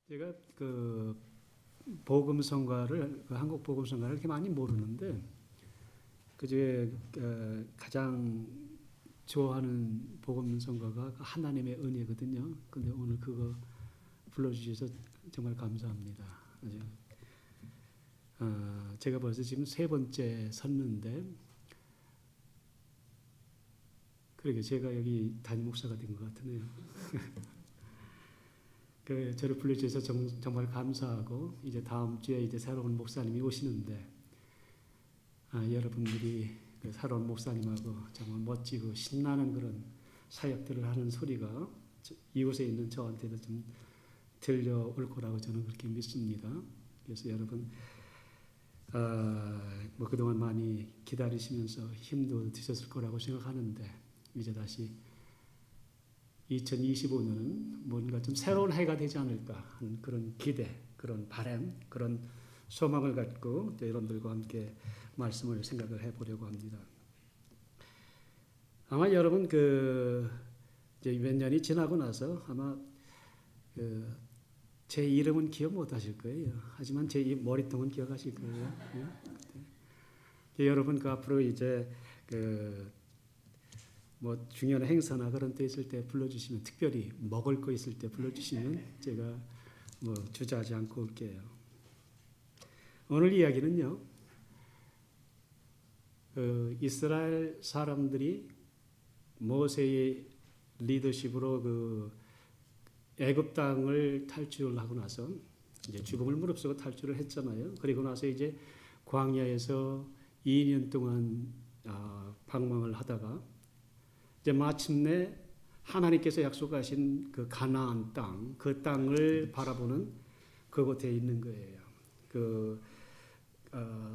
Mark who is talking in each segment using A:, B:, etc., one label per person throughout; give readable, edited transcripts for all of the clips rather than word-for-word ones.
A: 제가 그 복음성가를 한국 복음성가를 그렇게 많이 모르는데 그중에 가장 좋아하는 복음성가가 하나님의 은혜거든요. 근데 오늘 그거 불러주셔서 정말 감사합니다. 제가 벌써 지금 세 번째 섰는데 그러게 제가 여기 담임 목사가 된 것 같으네요. 저를 불러주셔서 정말 감사하고 이제 다음 주에 이제 새로운 목사님이 오시는데 여러분들이 그 새로운 목사님하고 정말 멋지고 신나는 그런 사역들을 하는 소리가 이곳에 있는 저한테도 좀 들려올 거라고 저는 그렇게 믿습니다. 그래서 여러분 뭐 그동안 많이 기다리시면서 힘도 드셨을 거라고 생각하는데 이제 다시 2025년은 뭔가 좀 새로운 해가 되지 않을까 하는 그런 기대, 그런 바람, 그런 소망을 갖고 여러분들과 함께 말씀을 생각을 해보려고 합니다. 아마 여러분 이제 몇 년이 지나고 나서 아마 제 이름은 기억 못 하실 거예요. 하지만 제 머리통은 기억하실 거예요. 네? 여러분 앞으로 이제 뭐 중요한 행사나 그런 때 있을 때 불러주시면, 특별히 먹을 거 있을 때 불러주시면 제가 뭐 주저하지 않고 올게요. 오늘 이야기는요, 이스라엘 사람들이 모세의 리더십으로 애굽 땅을 탈출을 하고 나서 이제 죽음을 무릅쓰고 탈출을 했잖아요. 그리고 나서 이제 광야에서 2년 동안 방황을 하다가 이제 마침내 하나님께서 약속하신 그 가나안 땅, 그 땅을 바라보는 그곳에 있는 거예요.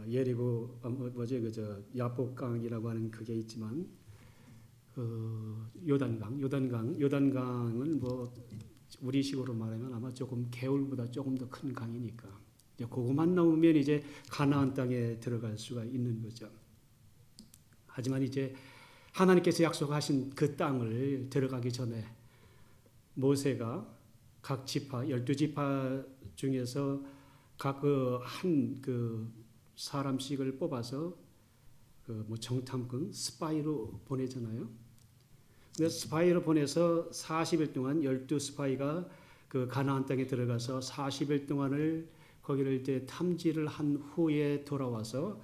A: 예리고 야복강이라고 하는 그게 있지만 요단강은 뭐 우리식으로 말하면 아마 조금 개울보다 조금 더 큰 강이니까 이제 그것만 넘으면 이제 가나안 땅에 들어갈 수가 있는 거죠. 하지만 이제 하나님께서 약속하신 그 땅을 들어가기 전에 모세가 각 지파, 12지파 중에서 각 한 사람씩을 뽑아서 뭐 정탐꾼, 스파이로 보내잖아요. 근데 스파이로 보내서 40일 동안 12스파이가 그 가나안 땅에 들어가서 40일 동안을 거기를 이제 탐지를 한 후에 돌아와서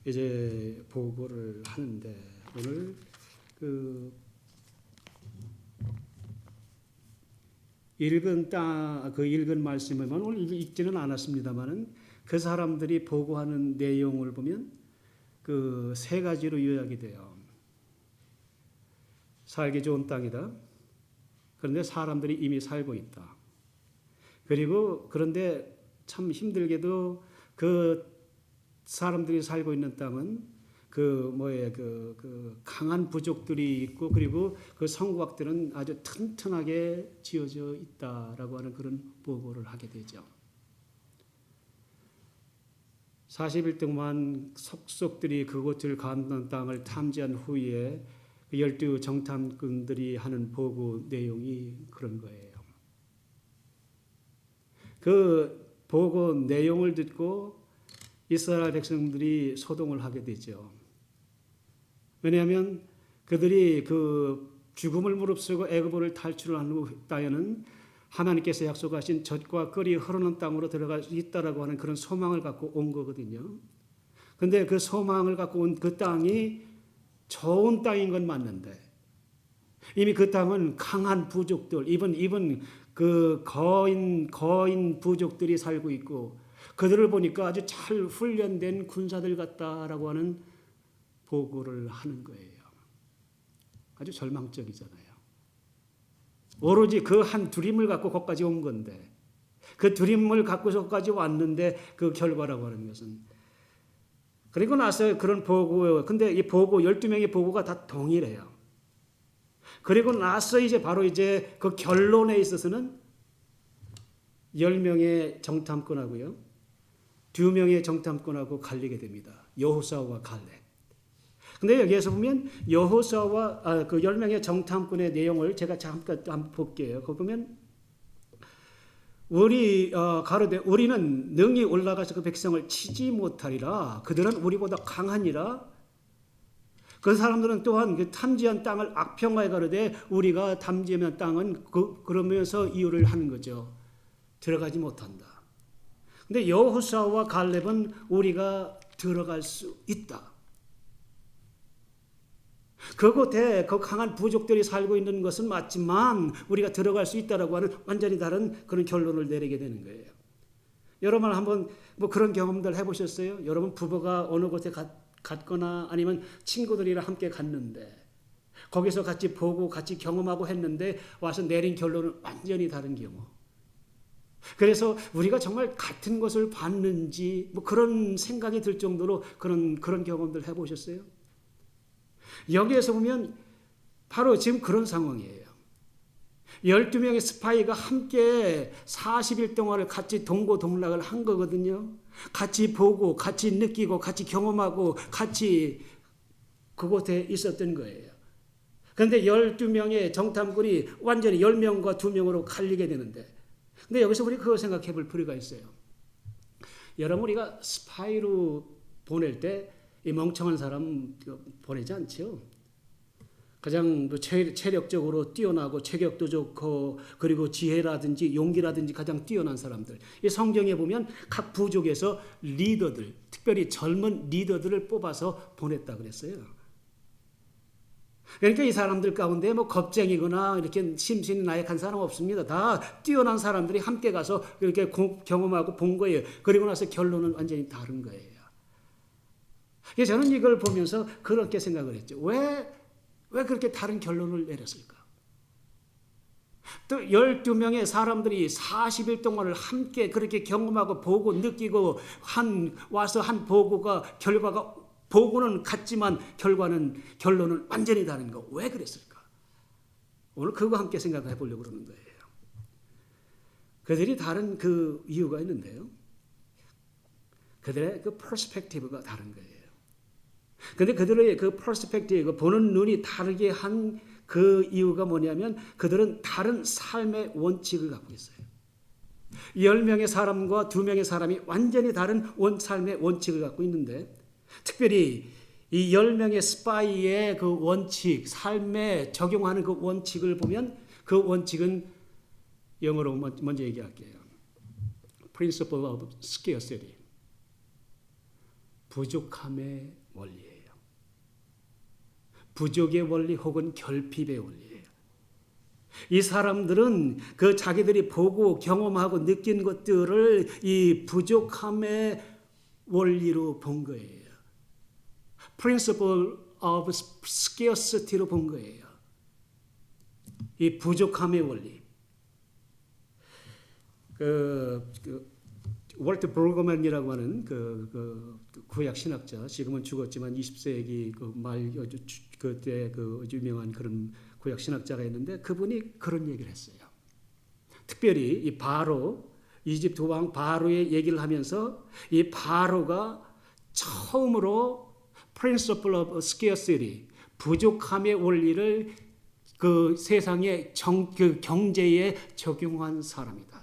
A: 이제 보고를 하는데 오늘 읽은 말씀을만 오늘 읽지는 않았습니다만은 그 사람들이 보고하는 내용을 보면 세 가지로 요약이 돼요. 살기 좋은 땅이다. 그런데 사람들이 이미 살고 있다. 그런데 참 힘들게도 그 사람들이 살고 있는 땅은 강한 부족들이 있고 그리고 그 성곽들은 아주 튼튼하게 지어져 있다라고 하는 그런 보고를 하게 되죠. 40일 동안 속속들이 그곳을 가는 땅을 탐지한 후에 12 정탐꾼들이 하는 보고 내용이 그런 거예요. 그 보고 내용을 듣고 이스라엘 백성들이 소동을 하게 되죠. 왜냐하면 그들이 죽음을 무릅쓰고 애굽을 탈출한 후 땅에는 하나님께서 약속하신 젖과 꿀이 흐르는 땅으로 들어갈 수 있다라고 하는 그런 소망을 갖고 온 거거든요. 그런데 그 소망을 갖고 온 그 땅이 좋은 땅인 건 맞는데 이미 그 땅은 강한 부족들, 이번 거인 부족들이 살고 있고 그들을 보니까 아주 잘 훈련된 군사들 같다라고 하는 보고를 하는 거예요. 아주 절망적이잖아요. 오로지 그 한 두림을 갖고 거기까지 온 건데 그 두림을 갖고서 거기까지 왔는데 그 결과라고 하는 것은 그리고 나서 그런 보고, 근데 이 보고 12명의 보고가 다 동일해요. 그리고 나서 이제 바로 이제 그 결론에 있어서는 10명의 정탐꾼하고요 2명의 정탐꾼하고 갈리게 됩니다. 여호수아와 갈렙. 근데 여기에서 보면 여호수아와 그 10명의 정탐꾼의 내용을 제가 잠깐 한번 볼게요. 거기 보면 우리 가로되 우리는 능히 올라가서 그 백성을 치지 못하리라. 그들은 우리보다 강하니라. 그 사람들은 또한 그 탐지한 땅을 악평하여 가로되 우리가 탐지한 땅은 그러면서 이유를 하는 거죠. 들어가지 못한다. 근데 여호수아와 갈렙은 우리가 들어갈 수 있다. 그곳에 그 강한 부족들이 살고 있는 것은 맞지만 우리가 들어갈 수 있다라고 하는 완전히 다른 그런 결론을 내리게 되는 거예요. 여러분 한번 뭐 그런 경험들 해보셨어요? 여러분 부부가 어느 곳에 갔거나 아니면 친구들이랑 함께 갔는데 거기서 같이 보고 같이 경험하고 했는데 와서 내린 결론은 완전히 다른 경우. 그래서 우리가 정말 같은 것을 봤는지 뭐 그런 생각이 들 정도로 그런 경험들 해보셨어요? 여기에서 보면 바로 지금 그런 상황이에요. 12명의 스파이가 함께 40일 동안을 같이 동고동락을 한 거거든요. 같이 보고 같이 느끼고 같이 경험하고 같이 그곳에 있었던 거예요. 그런데 12명의 정탐꾼이 완전히 10명과 2명으로 갈리게 되는데 근데 여기서 우리 그거 생각해 볼 필요가 있어요. 여러분 우리가 스파이로 보낼 때 이 멍청한 사람 보내지 않죠. 가장 체력적으로 뛰어나고 체격도 좋고 그리고 지혜라든지 용기라든지 가장 뛰어난 사람들. 이 성경에 보면 각 부족에서 리더들, 특별히 젊은 리더들을 뽑아서 보냈다 그랬어요. 그러니까 이 사람들 가운데 뭐 겁쟁이거나 이렇게 심신이 나약한 사람 없습니다. 다 뛰어난 사람들이 함께 가서 이렇게 경험하고 본 거예요. 그리고 나서 결론은 완전히 다른 거예요. 그래서 저는 이걸 보면서 그렇게 생각을 했죠. 왜 그렇게 다른 결론을 내렸을까? 또 12명의 사람들이 40일 동안을 함께 그렇게 경험하고 보고 느끼고 와서 한 결과가 보고는 같지만 결론은 완전히 다른 거. 왜 그랬을까? 오늘 그거 함께 생각해 보려고 그러는 거예요. 그들이 다른 그 이유가 있는데요. 그들의 그 퍼스펙티브가 다른 거예요. 근데 그들의 그 퍼스펙티브, 보는 눈이 다르게 한 그 이유가 뭐냐면 그들은 다른 삶의 원칙을 갖고 있어요. 10명의 사람과 2명의 사람이 완전히 다른 삶의 원칙을 갖고 있는데 특별히 이 10명의 스파이의 그 원칙, 삶에 적용하는 그 원칙을 보면 그 원칙은 영어로 먼저 얘기할게요. Principle of Scarcity. 부족함의 원리예요. 부족의 원리 혹은 결핍의 원리예요. 이 사람들은 그 자기들이 보고 경험하고 느낀 것들을 이 부족함의 원리로 본 거예요. Principle of Scarcity로 본 거예요. 이 부족함의 원리. 월트 브루그만이라고 하는 그 구약 신학자, 지금은 죽었지만 20세기 그때 그 유명한 그런 구약 신학자가 있는데 그분이 그런 얘기를 했어요. 특별히 이 이집트 왕 바로의 얘기를 하면서 이 바로가 처음으로 Principle of Scarcity, 부족함의 원리를 그 세상의 그 경제에 적용한 사람이다.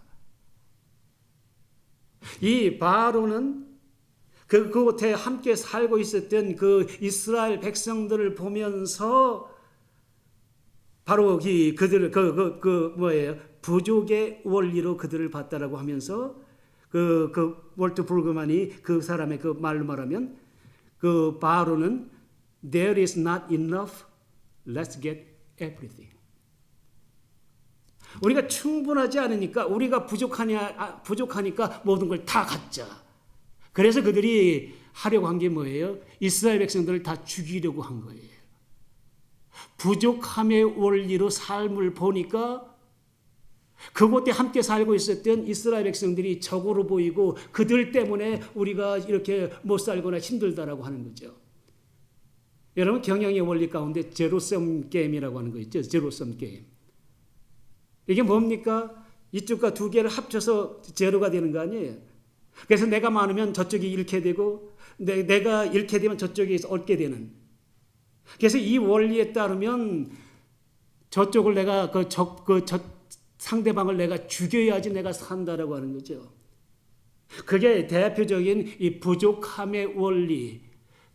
A: 이 바로는 그곳에 함께 살고 있었던 그 이스라엘 백성들을 보면서 바로 그들을 부족의 원리로 그들을 봤다라고 하면서 월트 브루그만이 그 사람의 그 말로 말하면 그 바로는 There is not enough, let's get everything. 우리가 충분하지 않으니까 우리가 부족하니까 모든 걸 다 갖자. 그래서 그들이 하려고 한 게 뭐예요? 이스라엘 백성들을 다 죽이려고 한 거예요. 부족함의 원리로 삶을 보니까 그곳에 함께 살고 있었던 이스라엘 백성들이 적으로 보이고 그들 때문에 우리가 이렇게 못 살거나 힘들다라고 하는 거죠. 여러분 경영의 원리 가운데 제로섬 게임이라고 하는 거 있죠. 제로섬 게임. 이게 뭡니까? 이쪽과 두 개를 합쳐서 제로가 되는 거 아니에요. 그래서 내가 많으면 저쪽이 잃게 되고 내가 잃게 되면 저쪽이 얻게 되는. 그래서 이 원리에 따르면 저쪽을 내가 상대방을 내가 죽여야지 내가 산다라고 하는 거죠. 그게 대표적인 이 부족함의 원리,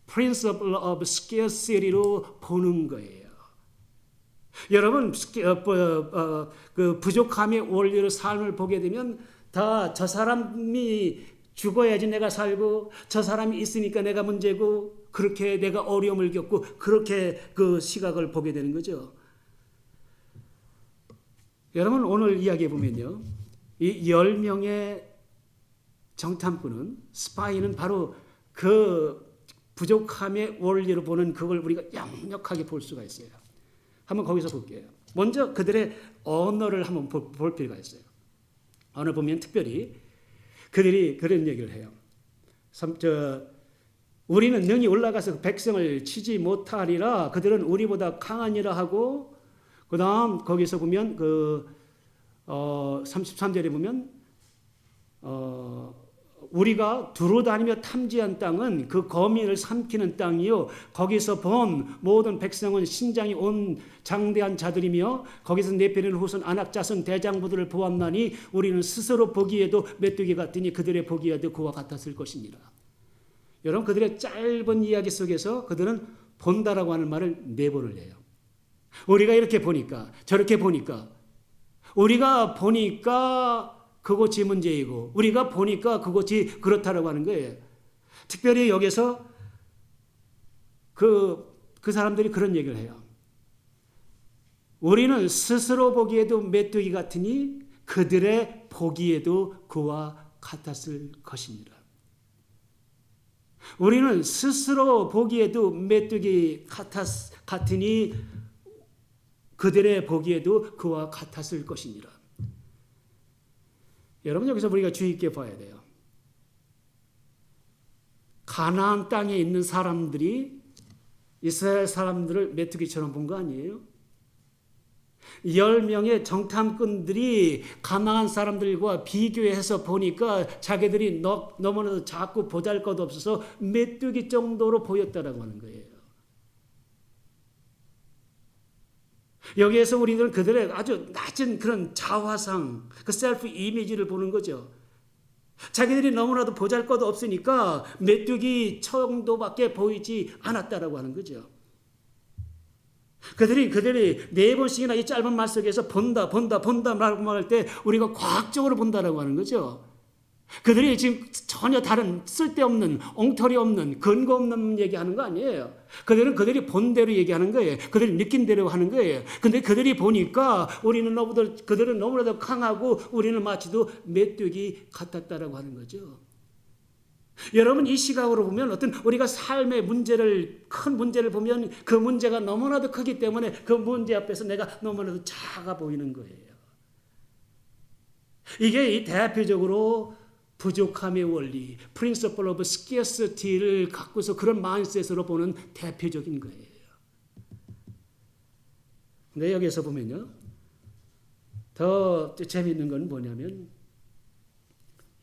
A: principle of scarcity로 보는 거예요. 여러분, 그 부족함의 원리로 삶을 보게 되면 다 저 사람이 죽어야지 내가 살고 저 사람이 있으니까 내가 문제고 그렇게 내가 어려움을 겪고 그렇게 그 시각을 보게 되는 거죠. 여러분 오늘 이야기해 보면요. 이 10명의 정탐꾼은 스파이는 바로 그 부족함의 원리로 보는 그걸 우리가 역력하게 볼 수가 있어요. 한번 거기서 볼게요. 먼저 그들의 언어를 한번 볼 필요가 있어요. 언어 보면 특별히 그들이 그런 얘기를 해요. 우리는 능히 올라가서 백성을 치지 못하리라. 그들은 우리보다 강하니라 하고 그 다음 거기서 보면 33절에 보면 우리가 두루다니며 탐지한 땅은 그 거민을 삼키는 땅이요 거기서 본 모든 백성은 신장이 온 장대한 자들이며 거기서 네페린 후손 안악자손 대장부들을 보았나니 우리는 스스로 보기에도 메뚜기 같으니 그들의 보기에도 그와 같았을 것이니라. 여러분 그들의 짧은 이야기 속에서 그들은 본다라고 하는 말을 4번을 해요. 우리가 이렇게 보니까 저렇게 보니까 우리가 보니까 그것이 문제이고 우리가 보니까 그것이 그렇다라고 하는 거예요. 특별히 여기서 그 사람들이 그런 얘기를 해요. 우리는 스스로 보기에도 메뚜기 같으니 그들의 보기에도 그와 같았을 것입니다. 우리는 스스로 보기에도 메뚜기 같으니 그들의 보기에도 그와 같았을 것이니라. 여러분 여기서 우리가 주의 있게 봐야 돼요. 가나안 땅에 있는 사람들이 이스라엘 사람들을 메뚜기처럼 본 거 아니에요? 10명의 정탐꾼들이 가나안 사람들과 비교해서 보니까 자기들이 너무나도 작고 보잘것없어서 메뚜기 정도로 보였다라고 하는 거예요. 여기에서 우리들은 그들의 아주 낮은 그런 자화상, 그 셀프 이미지를 보는 거죠. 자기들이 너무나도 보잘것 없으니까 메뚜기 정도밖에 보이지 않았다라고 하는 거죠. 그들이 4번씩이나 이 짧은 말 속에서 본다라고 말할 때 우리가 과학적으로 본다라고 하는 거죠. 그들이 지금 전혀 다른 쓸데없는 엉터리 없는 근거 없는 얘기하는 거 아니에요. 그들이 본 대로 얘기하는 거예요. 그들이 느낀 대로 하는 거예요. 근데 그들이 보니까 그들은 너무나도 강하고 우리는 마치도 메뚜기 같았다라고 하는 거죠. 여러분 이 시각으로 보면 우리가 삶의 큰 문제를 보면 그 문제가 너무나도 크기 때문에 그 문제 앞에서 내가 너무나도 작아 보이는 거예요. 이게 이 대표적으로 부족함의 원리, principle of scarcity를 갖고서 그런 마인드셋으로 보는 대표적인 거예요. 근데 여기서 보면요. 더 재미있는 건 뭐냐면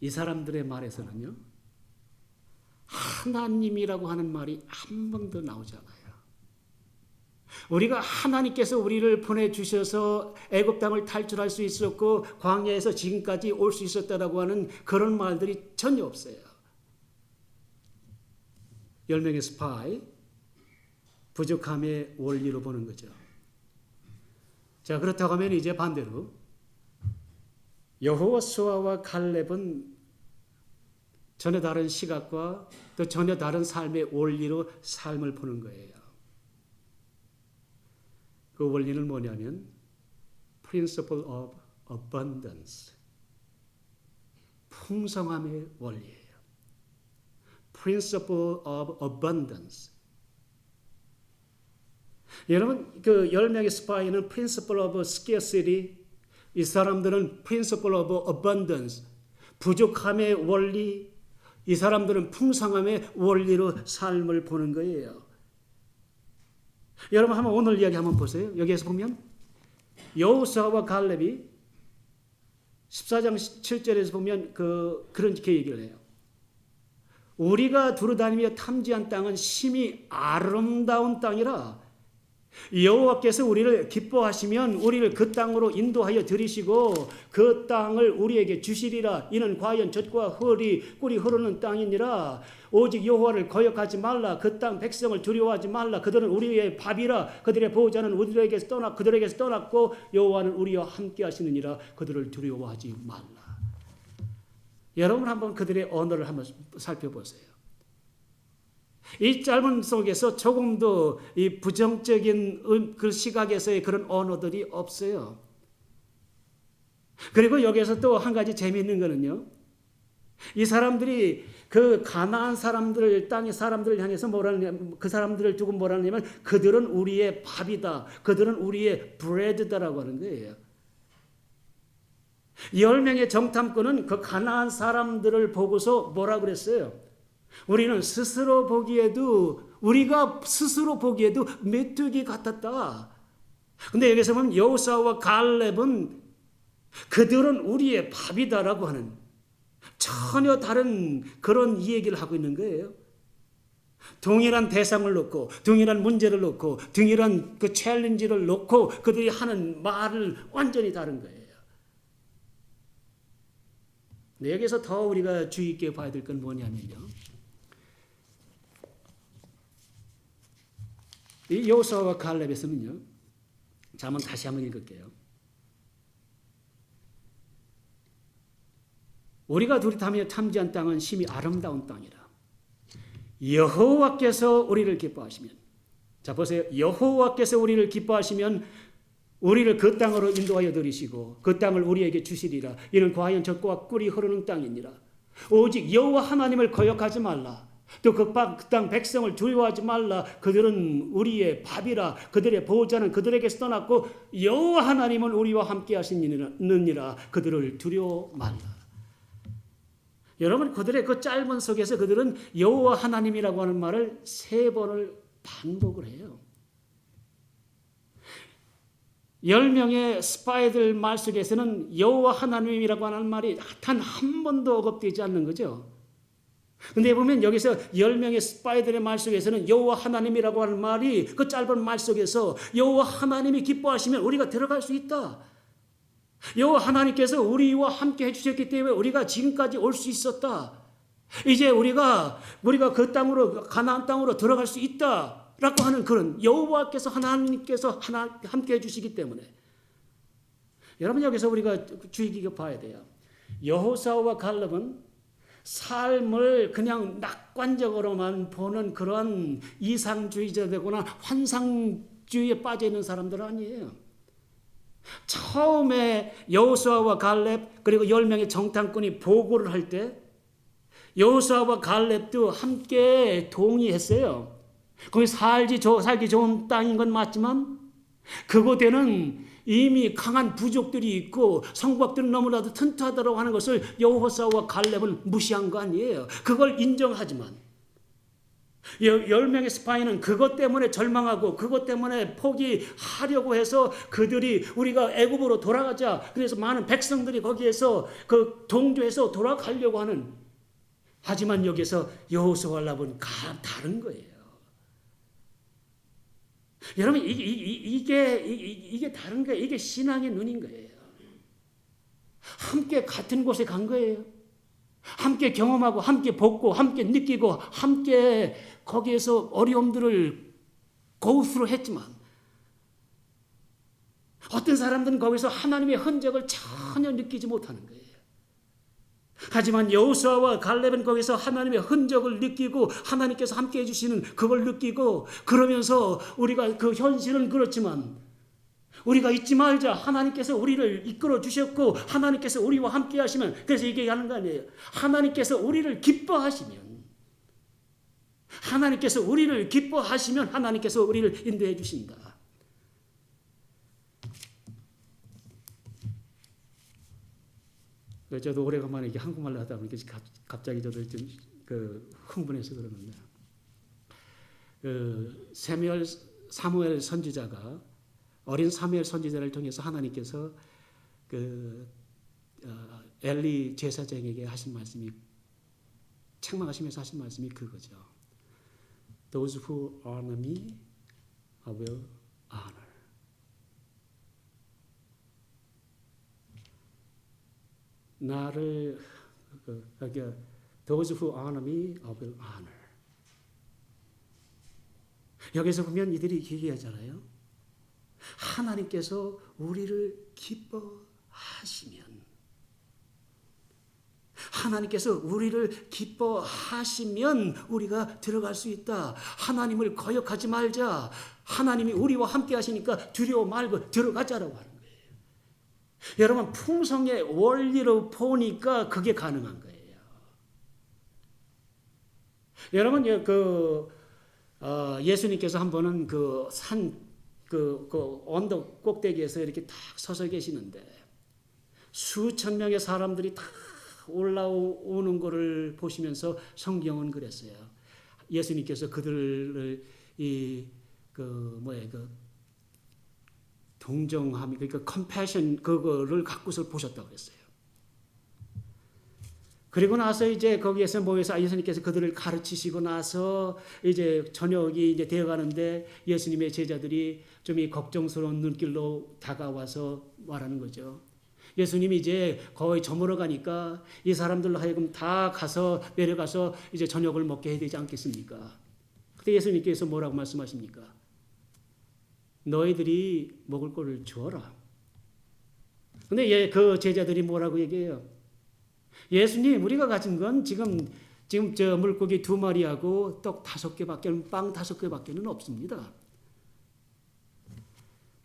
A: 이 사람들의 말에서는요. 하나님이라고 하는 말이 한 번도 나오지 않아요. 우리가 하나님께서 우리를 보내주셔서 애굽 땅을 탈출할 수 있었고 광야에서 지금까지 올 수 있었다라고 하는 그런 말들이 전혀 없어요. 10명의 스파이, 부족함의 원리로 보는 거죠. 자, 그렇다고 하면 이제 반대로 여호수아와 갈렙은 전혀 다른 시각과 또 전혀 다른 삶의 원리로 삶을 보는 거예요. 그 원리는 뭐냐면 principle of abundance, 풍성함의 원리예요. principle of abundance. 여러분 그 10명의 스파이는 principle of scarcity, 이 사람들은 principle of abundance, 부족함의 원리, 이 사람들은 풍성함의 원리로 삶을 보는 거예요. 여러분 한번 오늘 이야기 한번 보세요. 여기에서 보면 여호수아와 갈렙이 14장 7절에서 보면 그렇게 얘기를 해요. 우리가 두루다니며 탐지한 땅은 심히 아름다운 땅이라 여호와께서 우리를 기뻐하시면 우리를 그 땅으로 인도하여 들이시고 그 땅을 우리에게 주시리라. 이는 과연 젖과 꿀이 흐르는 땅이니라. 오직 여호와를 거역하지 말라. 그 땅 백성을 두려워하지 말라. 그들은 우리의 밥이라. 그들의 보호자는 그들에게서 떠났고 여호와는 우리와 함께 하시느니라. 그들을 두려워하지 말라. 여러분 한번 그들의 언어를 한번 살펴보세요. 이 짧은 속에서 조금도 이 부정적인 그 시각에서의 그런 언어들이 없어요. 그리고 여기서 또 한 가지 재미있는 거는요. 이 사람들이 그 가나안 사람들, 땅의 사람들을 향해서 뭐라냐면, 그 사람들을 두고 뭐라냐면 그들은 우리의 밥이다. 그들은 우리의 브레드다라고 하는 거예요. 10명의 정탐꾼은 그 가나안 사람들을 보고서 뭐라 그랬어요? 우리가 스스로 보기에도 메뚜기 같았다. 근데 여기서 보면 여호수아와 갈렙은 그들은 우리의 밥이다라고 하는 전혀 다른 그런 이야기를 하고 있는 거예요. 동일한 대상을 놓고, 동일한 문제를 놓고, 동일한 그 챌린지를 놓고 그들이 하는 말을 완전히 다른 거예요. 근데 여기서 더 우리가 주의 있게 봐야 될 건 뭐냐면요. 이 여호수아와 갈렙에서는요. 자, 한번 다시 한번 읽을게요. 우리가 두릿하며 탐지한 땅은 심히 아름다운 땅이라. 여호와께서 우리를 기뻐하시면, 자 보세요. 여호와께서 우리를 기뻐하시면 우리를 그 땅으로 인도하여 들이시고 그 땅을 우리에게 주시리라. 이는 과연 젖과 꿀이 흐르는 땅이니라. 오직 여호와 하나님을 거역하지 말라. 또 그 땅 백성을 두려워하지 말라. 그들은 우리의 밥이라. 그들의 보호자는 그들에게서 떠났고 여호와 하나님은 우리와 함께 하시느니라. 그들을 두려워 말라. 여러분, 그들의 그 짧은 속에서 그들은 여호와 하나님이라고 하는 말을 3번을 반복을 해요. 10명의 스파이들 말 속에서는 여호와 하나님이라고 하는 말이 단 한 번도 언급되지 않는 거죠. 근데 보면 여기서 10명의 스파이들의 말 속에서는 여호와 하나님이라고 하는 말이 그 짧은 말 속에서 여호와 하나님이 기뻐하시면 우리가 들어갈 수 있다. 여호와 하나님께서 우리와 함께 해주셨기 때문에 우리가 지금까지 올 수 있었다. 이제 우리가 그 땅으로, 가나안 땅으로 들어갈 수 있다라고 하는 그런 여호와께서 하나님께서 함께 해주시기 때문에, 여러분 여기서 우리가 주의 깊게 봐야 돼요. 여호수아와 갈렙은 삶을 그냥 낙관적으로만 보는 그런 이상주의자되거나 환상주의에 빠져 있는 사람들 아니에요. 처음에 여호수아와 갈렙 그리고 10명의 정탐꾼이 보고를 할 때 여호수아와 갈렙도 함께 동의했어요. 거기 살기 좋은 땅인 건 맞지만 그곳에는 이미 강한 부족들이 있고 성곽들은 너무나도 튼튼하다고 하는 것을 여호수아와 갈렙은 무시한 거 아니에요. 그걸 인정하지만 10명의 스파이는 그것 때문에 절망하고 그것 때문에 포기하려고 해서 그들이 우리가 애굽으로 돌아가자. 그래서 많은 백성들이 거기에서 그 동조해서 돌아가려고 하는, 하지만 여기서 여호수아와 갈렙은 다른 거예요. 여러분 이게 다른 거예요. 이게 신앙의 눈인 거예요. 함께 같은 곳에 간 거예요. 함께 경험하고 함께 벗고 함께 느끼고 함께 거기에서 어려움들을 고수로 했지만 어떤 사람들은 거기서 하나님의 흔적을 전혀 느끼지 못하는 거예요. 하지만 여호수아와 갈렙은 거기서 하나님의 흔적을 느끼고 하나님께서 함께 해주시는 그걸 느끼고, 그러면서 우리가 그 현실은 그렇지만 우리가 잊지 말자. 하나님께서 우리를 이끌어 주셨고 하나님께서 우리와 함께 하시면, 그래서 이게 하는 거 아니에요. 하나님께서 우리를 기뻐하시면 하나님께서 우리를 인도해 주신다. 저도 오래간만에 이게 한국말로 하다 보니까 갑자기 저도 좀 흥분해서 그러는데, 사무엘 선지자가, 어린 사무엘 선지자를 통해서 하나님께서 엘리 제사장에게 하신 말씀이, 책망하시면서 하신 말씀이 그거죠. Those who honor me, I will honor. 나를 those who honor me, I will honor. 여기서 보면 이들이 얘기하잖아요. 하나님께서 우리를 기뻐하시면, 하나님께서 우리를 기뻐하시면 우리가 들어갈 수 있다. 하나님을 거역하지 말자. 하나님이 우리와 함께 하시니까 두려워 말고 들어가자라고 하는 거예요. 여러분, 풍성의 원리로 보니까 그게 가능한 거예요. 여러분, 예수님께서 한 번은 언덕 꼭대기에서 이렇게 딱 서서 계시는데 수천 명의 사람들이 다 올라오는 것을 보시면서 성경은 그랬어요. 예수님께서 그들을 동정함, 그러니까 컴패션 그거를 갖고서 보셨다고 그랬어요. 그리고 나서 이제 거기에서 모여서 예수님께서 그들을 가르치시고 나서 이제 저녁이 이제 되어 가는데 예수님의 제자들이 좀 이 걱정스러운 눈길로 다가와서 말하는 거죠. 예수님이 이제 거의 저물어 가니까 이 사람들로 하여금 다 내려가서 이제 저녁을 먹게 해야 되지 않겠습니까? 그때 예수님께서 뭐라고 말씀하십니까? 너희들이 먹을 거를 주어라. 근데 그 제자들이 뭐라고 얘기해요? 예수님, 우리가 가진 건 지금 저 물고기 2마리하고 떡 5개밖에, 빵 5개밖에는 없습니다.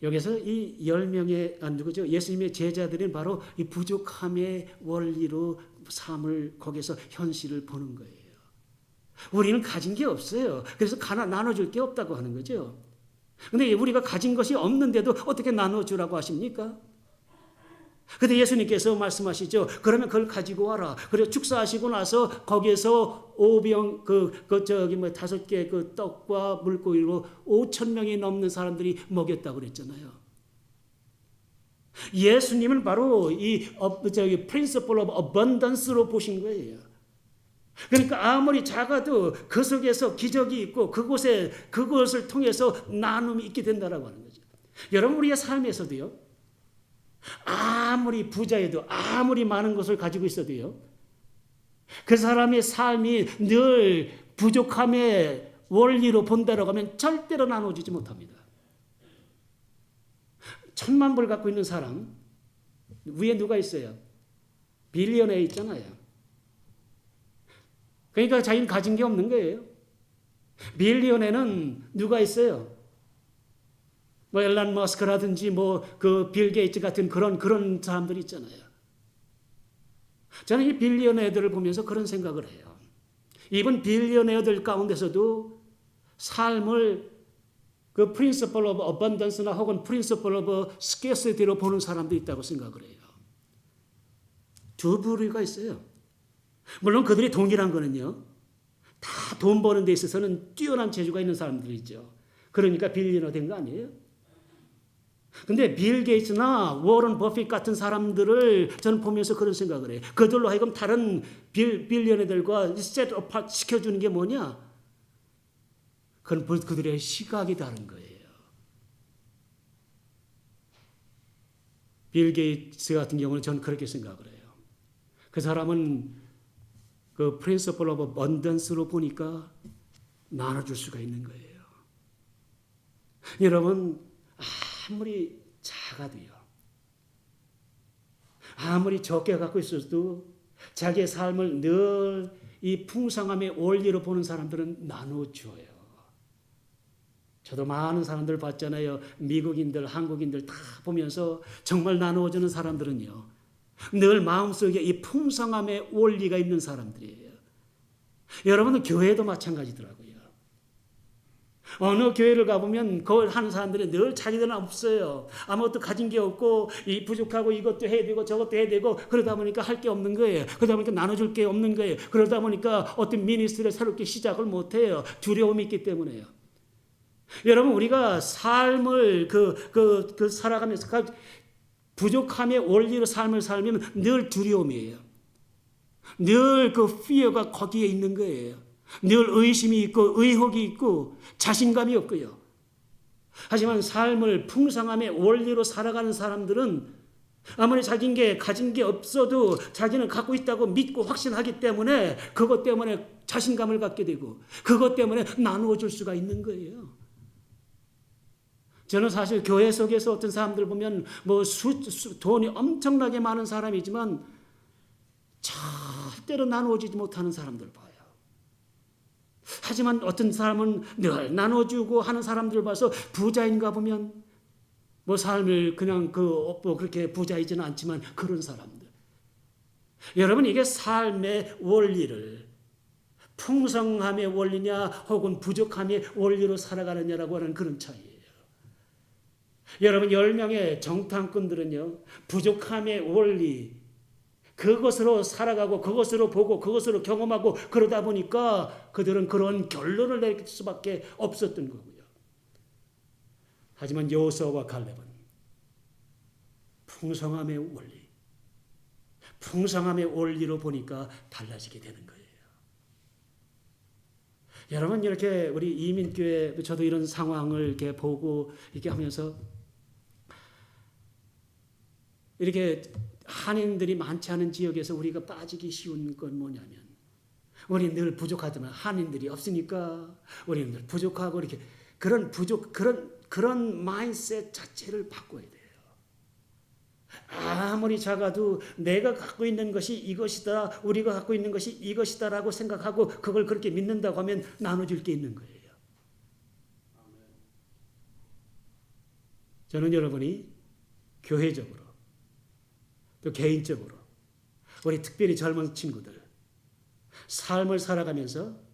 A: 여기서 이 10명의 누구죠? 예수님의 제자들은 바로 이 부족함의 원리로 삶을 거기서 현실을 보는 거예요. 우리는 가진 게 없어요. 그래서 나눠줄 게 없다고 하는 거죠. 근데 우리가 가진 것이 없는데도 어떻게 나눠주라고 하십니까? 근데 예수님께서 말씀하시죠. 그러면 그걸 가지고 와라. 그래서 축사하시고 나서 거기에서 5병 5개 그 떡과 물고기로 5,000명이 넘는 사람들이 먹였다고 그랬잖아요. 예수님은 바로 이 principle of abundance로 보신 거예요. 그러니까 아무리 작아도 그 속에서 기적이 있고 그것을 통해서 나눔이 있게 된다라고 하는 거죠. 여러분, 우리의 삶에서도요. 아무리 부자여도 아무리 많은 것을 가지고 있어도요. 그 사람의 삶이 늘 부족함의 원리로 본다라고 하면 절대로 나눠주지 못합니다. 1,000만 불 갖고 있는 사람 위에 누가 있어요? 빌리언에 있잖아요. 그러니까 자기는 가진 게 없는 거예요. 빌리언에는 누가 있어요? 뭐 앨런 머스크라든지 그 빌 게이츠 같은 그런 사람들이 있잖아요. 저는 이 빌리언애들을 보면서 그런 생각을 해요. 이번 빌리언애들 가운데서도 삶을 그 principle of abundance나 혹은 principle of scarcity로 보는 사람도 있다고 생각을 해요. 두 부류가 있어요. 물론 그들이 동일한 거는요. 다 돈 버는 데 있어서는 뛰어난 재주가 있는 사람들이죠. 그러니까 빌리언애 된 거 아니에요? 근데 빌 게이츠나 워런 버핏 같은 사람들을 저는 보면서 그런 생각을 해요. 그들로 하여금 다른 빌리언애들과 셋 어파트 시켜주는 게 뭐냐? 그건 그들의 시각이 다른 거예요. 빌 게이츠 같은 경우는 저는 그렇게 생각을 해요. 그 사람은 그 principle of abundance로 보니까 나눠줄 수가 있는 거예요. 여러분, 아무리 작아도요. 아무리 적게 갖고 있어도 자기의 삶을 늘 이 풍성함의 원리로 보는 사람들은 나눠줘요. 저도 많은 사람들 봤잖아요. 미국인들, 한국인들 다 보면서 정말 나누어주는 사람들은요. 늘 마음속에 이 풍성함의 원리가 있는 사람들이에요. 여러분은 교회도 마찬가지더라고요. 어느 교회를 가보면 그걸 하는 사람들이 늘 자기들은 없어요. 아무것도 가진 게 없고 이 부족하고 이것도 해야 되고 저것도 해야 되고 그러다 보니까 할 게 없는 거예요. 그러다 보니까 나눠줄 게 없는 거예요. 그러다 보니까 어떤 미니스트리를 새롭게 시작을 못해요. 두려움이 있기 때문에요. 여러분, 우리가 삶을 살아가면서 부족함의 원리로 삶을 살면 늘 두려움이에요. 늘 그 fear가 거기에 있는 거예요. 늘 의심이 있고 의혹이 있고 자신감이 없고요. 하지만 삶을 풍성함의 원리로 살아가는 사람들은 아무리 자기가 가진 게 없어도 자기는 갖고 있다고 믿고 확신하기 때문에 그것 때문에 자신감을 갖게 되고 그것 때문에 나누어 줄 수가 있는 거예요. 저는 사실 교회 속에서 어떤 사람들 보면 뭐 돈이 엄청나게 많은 사람이지만 절대로 나누어지지 못하는 사람들 봐요. 하지만 어떤 사람은 늘 나눠주고 하는 사람들을 봐서 부자인가 보면 뭐 삶을 그냥 뭐 그렇게 부자이지는 않지만 그런 사람들. 여러분 이게 삶의 원리를 풍성함의 원리냐 혹은 부족함의 원리로 살아가느냐라고 하는 그런 차이예요. 여러분 10명의 정탐꾼들은요. 부족함의 원리 그것으로 살아가고 그것으로 보고 그것으로 경험하고 그러다 보니까 그들은 그런 결론을 낼 수밖에 없었던 거고요. 하지만 여호수아와 갈렙은 풍성함의 원리, 풍성함의 원리로 보니까 달라지게 되는 거예요. 여러분 이렇게 우리 이민교회 저도 이런 상황을 이렇게 보고 이렇게 하면서 이렇게 한인들이 많지 않은 지역에서 우리가 빠지기 쉬운 건 뭐냐면 우리 늘 부족하지만 한인들이 없으니까 우리는 늘 부족하고 이렇게 그런 마인드셋 자체를 바꿔야 돼요. 아무리 작아도 내가 갖고 있는 것이 이것이다, 우리가 갖고 있는 것이 이것이다라고 생각하고 그걸 그렇게 믿는다고 하면 나눠줄 게 있는 거예요. 저는 여러분이 교회적으로 또 개인적으로 우리 특별히 젊은 친구들 삶을 살아가면서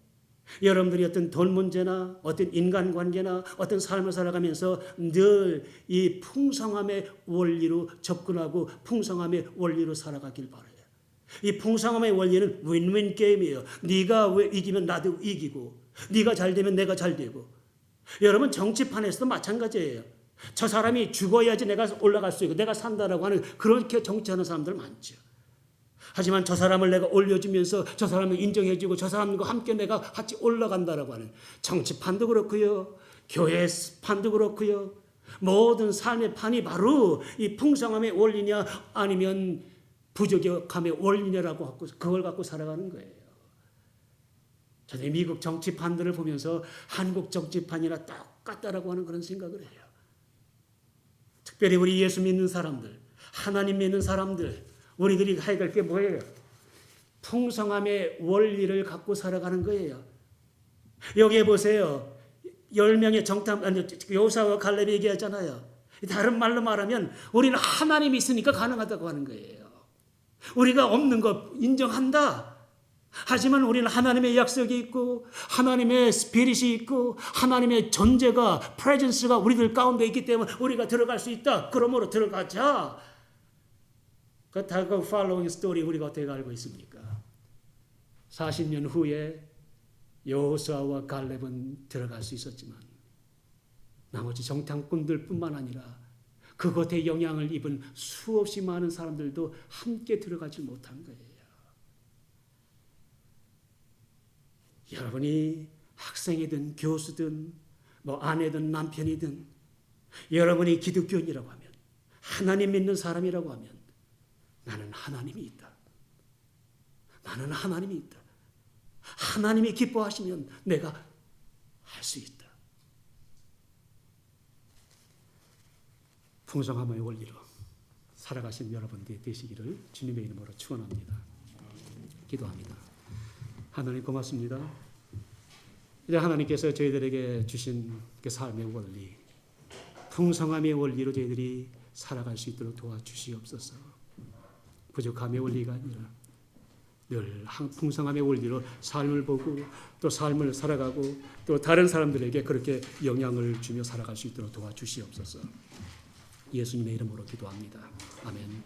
A: 여러분들이 어떤 돈 문제나 어떤 인간관계나 어떤 삶을 살아가면서 늘 이 풍성함의 원리로 접근하고 풍성함의 원리로 살아가길 바라요. 이 풍성함의 원리는 윈윈 게임이에요. 네가 이기면 나도 이기고 네가 잘 되면 내가 잘 되고. 여러분 정치판에서도 마찬가지예요. 저 사람이 죽어야지 내가 올라갈 수 있고 내가 산다라고 하는 그렇게 정치하는 사람들 많죠. 하지만 저 사람을 내가 올려주면서 저 사람을 인정해주고 저 사람과 함께 내가 같이 올라간다라고 하는 정치판도 그렇고요. 교회판도 그렇고요. 모든 삶의 판이 바로 이 풍성함의 원리냐 아니면 부족함의 원리냐라고 하고 그걸 갖고 살아가는 거예요. 저는 미국 정치판들을 보면서 한국 정치판이나 똑같다라고 하는 그런 생각을 해요. 특별히 우리 예수 믿는 사람들, 하나님 믿는 사람들, 우리들이 해야 될 게 뭐예요? 풍성함의 원리를 갖고 살아가는 거예요. 여기에 보세요. 10명의 여호수아와 갈렙이 얘기하잖아요. 다른 말로 말하면 우리는 하나님이 있으니까 가능하다고 하는 거예요. 우리가 없는 거 인정한다. 하지만 우리는 하나님의 약속이 있고 하나님의 스피릿이 있고 하나님의 존재가 프레젠스가 우리들 가운데 있기 때문에 우리가 들어갈 수 있다. 그러므로 들어가자. 그 다그 팔로잉 스토리 우리가 어떻게 알고 있습니까? 40년 후에 여호수아와 갈렙은 들어갈 수 있었지만 나머지 정탐꾼들뿐만 아니라 그것에 영향을 입은 수없이 많은 사람들도 함께 들어가지 못한 거예요. 여러분이 학생이든 교수든 뭐 아내든 남편이든 여러분이 기독교인이라고 하면 하나님 믿는 사람이라고 하면 나는 하나님이 있다. 나는 하나님이 있다. 하나님이 기뻐하시면 내가 할 수 있다. 풍성함의 원리로 살아가신 여러분들이 되시기를 주님의 이름으로 축원합니다. 기도합니다. 하나님 고맙습니다. 이제 하나님께서 저희들에게 주신 그 삶의 원리, 풍성함의 원리로 저희들이 살아갈 수 있도록 도와주시옵소서. 부족함의 원리가 아니라 늘 풍성함의 원리로 삶을 보고 또 삶을 살아가고 또 다른 사람들에게 그렇게 영향을 주며 살아갈 수 있도록 도와주시옵소서. 예수님의 이름으로 기도합니다. 아멘.